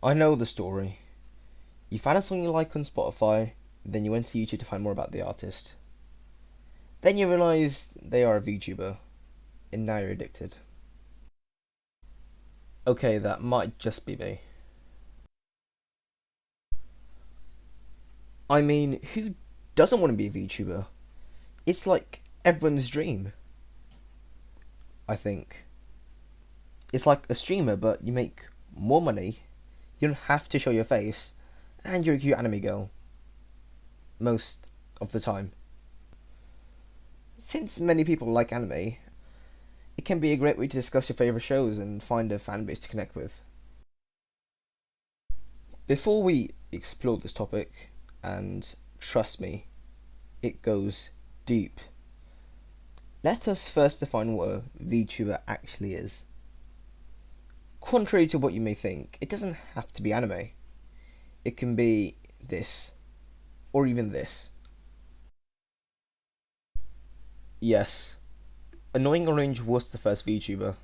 I know the story. You found a song you like on Spotify, then you went to YouTube to find more about the artist. Then you realise they are a VTuber, and now you're addicted. Okay, that might just be me. I mean, who doesn't want to be a VTuber? It's like everyone's dream, I think. It's like a streamer, but you make more money, you don't have to show your face, and you're a cute anime girl. Most of the time. Since many people like anime, it can be a great way to discuss your favourite shows and find a fan base to connect with. Before we explore this topic, and trust me, it goes deep, let us first define what a VTuber actually is. Contrary to what you may think, it doesn't have to be anime. It can be this, or even this. Yes, Annoying Orange was the first VTuber.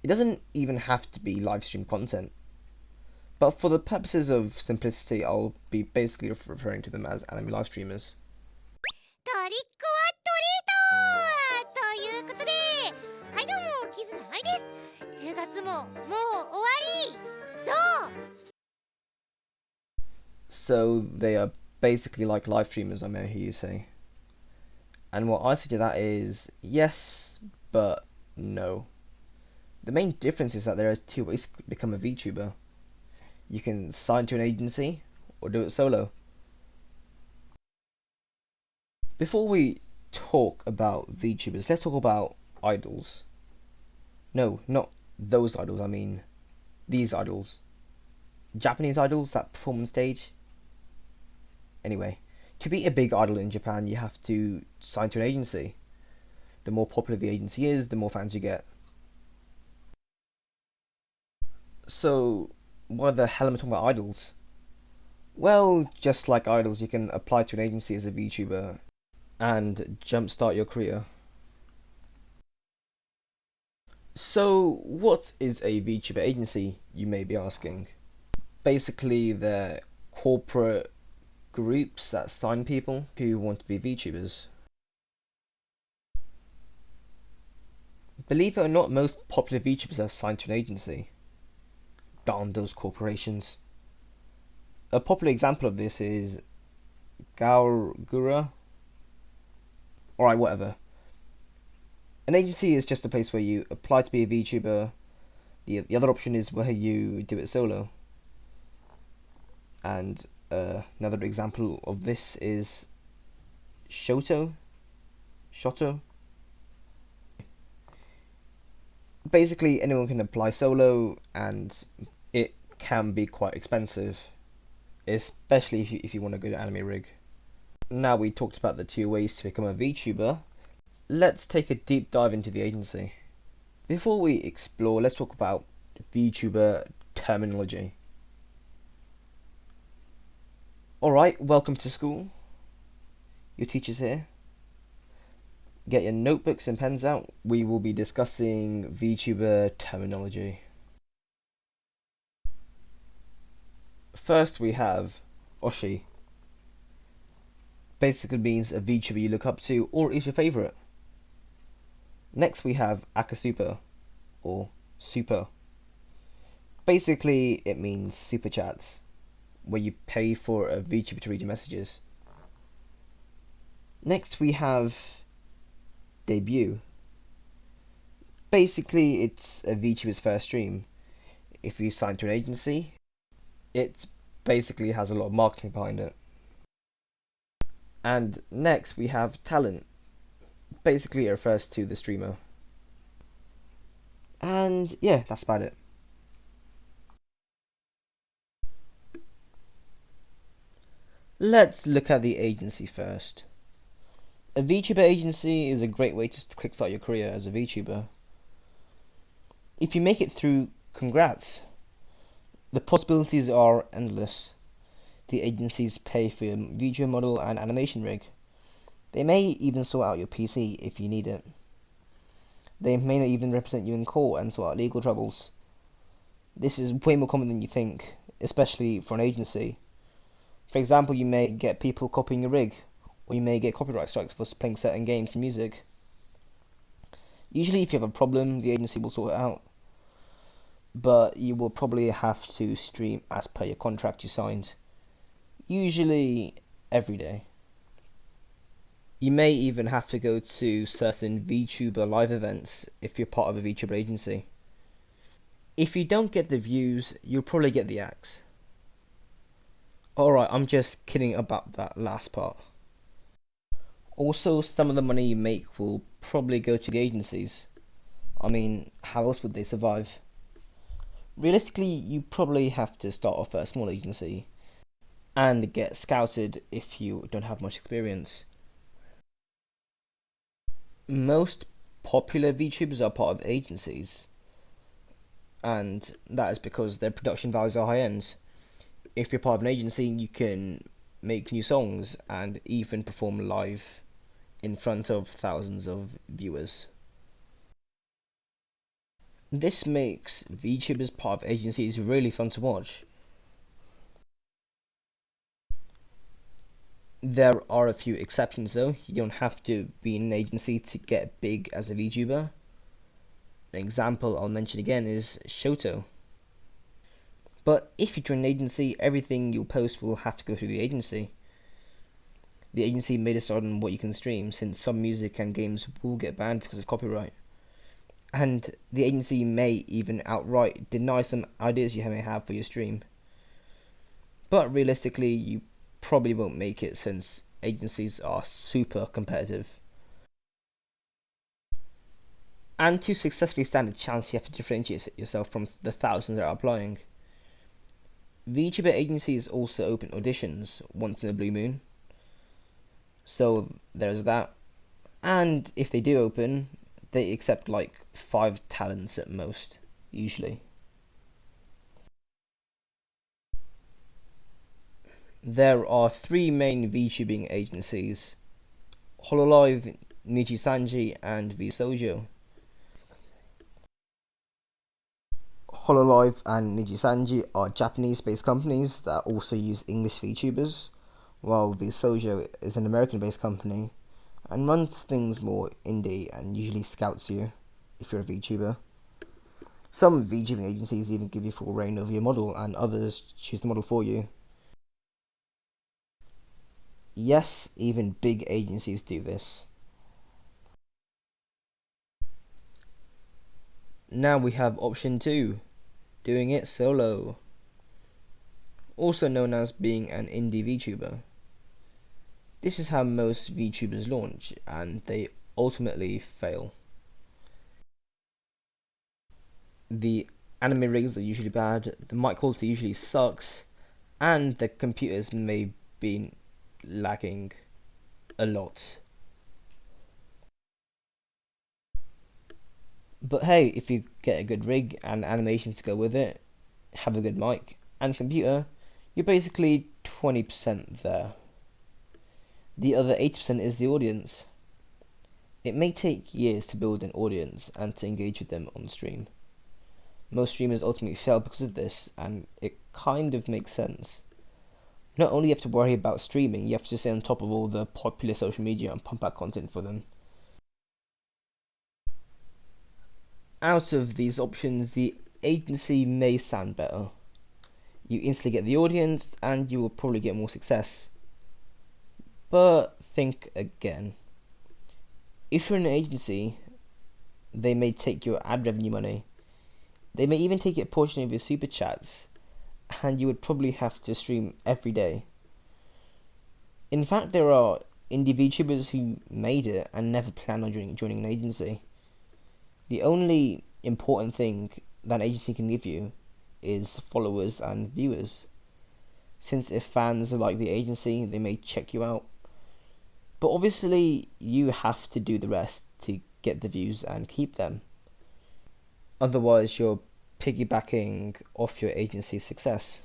It doesn't even have to be live stream content, but for the purposes of simplicity, I'll be basically referring to them as anime live streamers. トリックはトリートということで、はいどうもキズのはいです。10月ももう終わり。そう。 So they are basically like live streamers, I may hear you say. And what I say to that is yes, but no. The main difference is that there are two ways to become a VTuber. You can sign to an agency or do it solo. Before we talk about VTubers, let's talk about idols. No, not those idols, I mean these idols. Japanese idols that perform on stage. Anyway, to be a big idol in Japan, you have to sign to an agency. The more popular the agency is, the more fans you get. So, why the hell am I talking about idols? Well, just like idols, you can apply to an agency as a VTuber and jumpstart your career. So, what is a VTuber agency, you may be asking? Basically, they're corporate groups that sign people who want to be VTubers. Believe it or not, most popular VTubers are signed to an agency. Darn those corporations. A popular example of this is Gaurgura. Alright, whatever. An agency is just a place where you apply to be a VTuber. The other option is where you do it solo. And another example of this is Shoto. Basically, anyone can apply solo, and it can be quite expensive, especially if you want a good anime rig. Now we talked about the two ways to become a VTuber, let's take a deep dive into the agency. Before we explore, let's talk about VTuber terminology. Alright, welcome to school. Your teacher's here. Get your notebooks and pens out. We will be discussing VTuber terminology. First we have Oshi. Basically means a VTuber you look up to or is your favourite. Next we have Akasuper, or super. Basically it means super chats, where you pay for a VTuber to read your messages. Next we have debut. Basically it's a VTuber's first stream. If you sign to an agency, it basically has a lot of marketing behind it. And next we have talent. Basically it refers to the streamer. And yeah, that's about it. Let's look at the agency first. A VTuber agency is a great way to kickstart your career as a VTuber. If you make it through, congrats. The possibilities are endless. The agencies pay for your VTuber model and animation rig. They may even sort out your PC if you need it. They may not even represent you in court and sort out legal troubles. This is way more common than you think, especially for an agency. For example, you may get people copying your rig, or you may get copyright strikes for playing certain games and music. Usually, if you have a problem, the agency will sort it out, but you will probably have to stream as per your contract you signed, usually every day. You may even have to go to certain VTuber live events if you're part of a VTuber agency. If you don't get the views, you'll probably get the axe. Alright, I'm just kidding about that last part. Also, some of the money you make will probably go to the agencies. I mean, how else would they survive? Realistically, you probably have to start off at a small agency and get scouted if you don't have much experience. Most popular VTubers are part of agencies, and that is because their production values are high end. If you're part of an agency, you can make new songs and even perform live in front of thousands of viewers. This makes VTubers part of agencies really fun to watch. There are a few exceptions though. You don't have to be in an agency to get big as a VTuber. An example I'll mention again is Shoto. But if you join an agency, everything you'll post will have to go through the agency. The agency may decide on what you can stream, since some music and games will get banned because of copyright. And the agency may even outright deny some ideas you may have for your stream. But realistically, you probably won't make it since agencies are super competitive. And to successfully stand a chance, you have to differentiate yourself from the thousands that are applying. VTuber agencies also open auditions once in a blue moon, so there's that. And if they do open, they accept like 5 talents at most, usually. There are 3 main VTubing agencies: Hololive, Nijisanji, and vSojo. Hololive and Nijisanji are Japanese-based companies that also use English VTubers, while vSojo is an American-based company and runs things more indie and usually scouts you if you're a VTuber. Some VTubing agencies even give you full reign over your model, and others choose the model for you. Yes, even big agencies do this. Now we have option 2, doing it solo, also known as being an indie VTuber. This is how most VTubers launch, and they ultimately fail. The anime rigs are usually bad, the mic quality usually sucks, and the computers may be lagging a lot. But hey, if you get a good rig and animations to go with it, have a good mic and computer, you're basically 20% there. The other 80% is the audience. It may take years to build an audience and to engage with them on stream. Most streamers ultimately fail because of this, and it kind of makes sense. Not only do you have to worry about streaming, you have to stay on top of all the popular social media and pump out content for them. Out of these options, the agency may sound better. You instantly get the audience, and you will probably get more success. But think again. If you're in an agency, they may take your ad revenue money. They may even take a portion of your super chats, and you would probably have to stream every day. In fact, there are indie VTubers who made it and never plan on joining an agency. The only important thing that an agency can give you is followers and viewers. Since if fans like the agency, they may check you out. But obviously, you have to do the rest to get the views and keep them. Otherwise, you're piggybacking off your agency's success.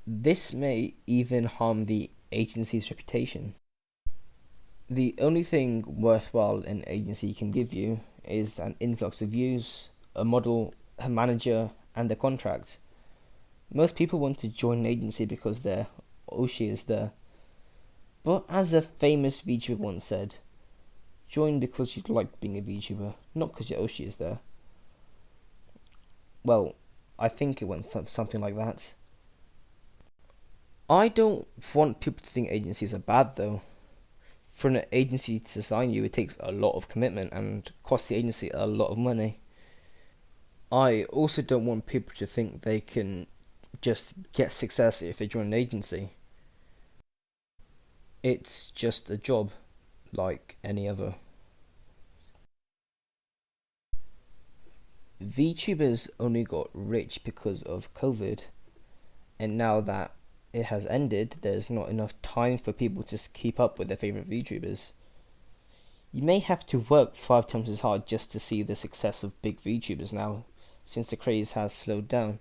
This may even harm the agency's reputation. The only thing worthwhile an agency can give you is an influx of views, a model, a manager, and a contract. Most people want to join an agency because their Oshi is there. But as a famous VTuber once said, join because you like being a VTuber, not because your Oshi is there. Well, I think it went something like that. I don't want people to think agencies are bad though. For an agency to sign you, it takes a lot of commitment and costs the agency a lot of money. I also don't want people to think they can just get success if they join an agency. It's just a job, like any other. VTubers only got rich because of COVID, and now that it has ended, there's not enough time for people to keep up with their favourite VTubers. You may have to work 5 times as hard just to see the success of big VTubers now, since the craze has slowed down.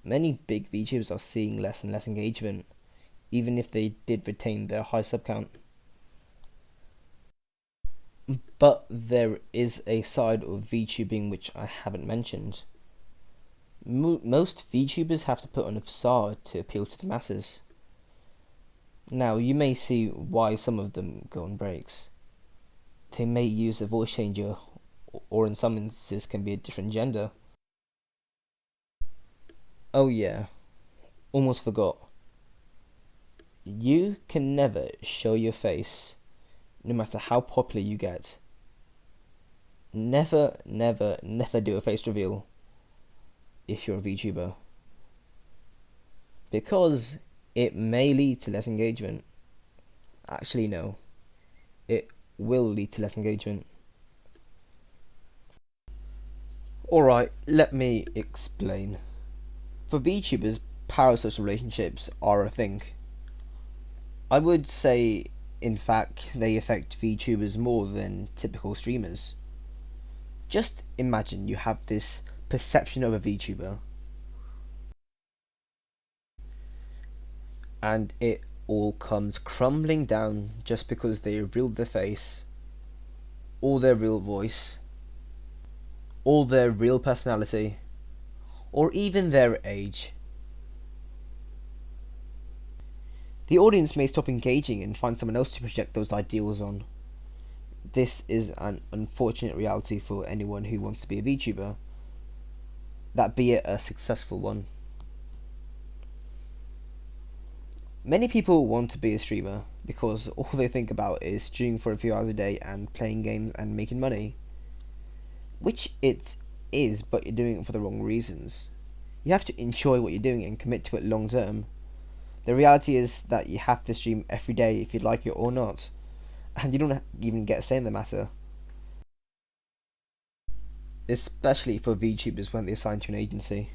Many big VTubers are seeing less and less engagement, even if they did retain their high sub count. But there is a side of VTubing which I haven't mentioned. Most VTubers have to put on a facade to appeal to the masses. Now, you may see why some of them go on breaks. They may use a voice changer, or in some instances can be a different gender. Oh yeah, almost forgot. You can never show your face, no matter how popular you get. Never, never, never do a face reveal if you're a VTuber. Because it may lead to less engagement. Actually, no. It will lead to less engagement. Alright, let me explain. For VTubers, parasocial relationships are a thing. I would say, in fact, they affect VTubers more than typical streamers. Just imagine you have this perception of a VTuber, and it all comes crumbling down just because they revealed their face, or their real voice, or their real personality, or even their age. The audience may stop engaging and find someone else to project those ideals on. This is an unfortunate reality for anyone who wants to be a VTuber, that be it a successful one. Many people want to be a streamer because all they think about is streaming for a few hours a day and playing games and making money. Which it is, but you're doing it for the wrong reasons. You have to enjoy what you're doing and commit to it long term. The reality is that you have to stream every day if you like it or not, and you don't even get a say in the matter. Especially for VTubers when they sign to an agency.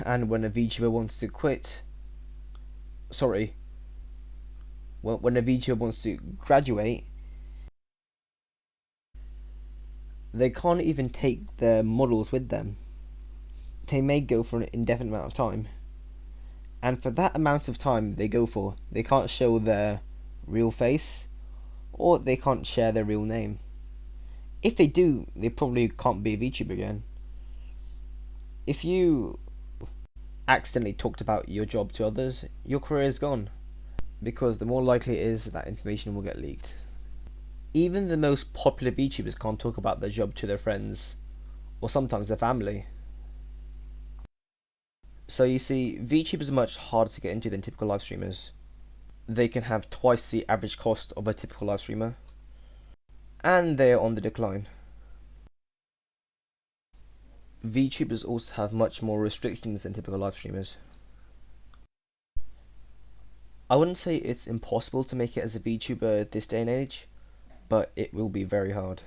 And when a VTuber wants to quit, when a VTuber wants to graduate, they can't even take their models with them. They may go for an indefinite amount of time, and for that amount of time they go for, they can't show their real face, or they can't share their real name. If they do, they probably can't be a VTuber again. If you accidentally talked about your job to others, your career is gone, because the more likely it is that information will get leaked. Even the most popular VTubers can't talk about their job to their friends, or sometimes their family. So you see, VTubers are much harder to get into than typical live streamers. They can have twice the average cost of a typical live streamer, and they are on the decline. VTubers also have much more restrictions than typical live streamers. I wouldn't say it's impossible to make it as a VTuber this day and age, but it will be very hard.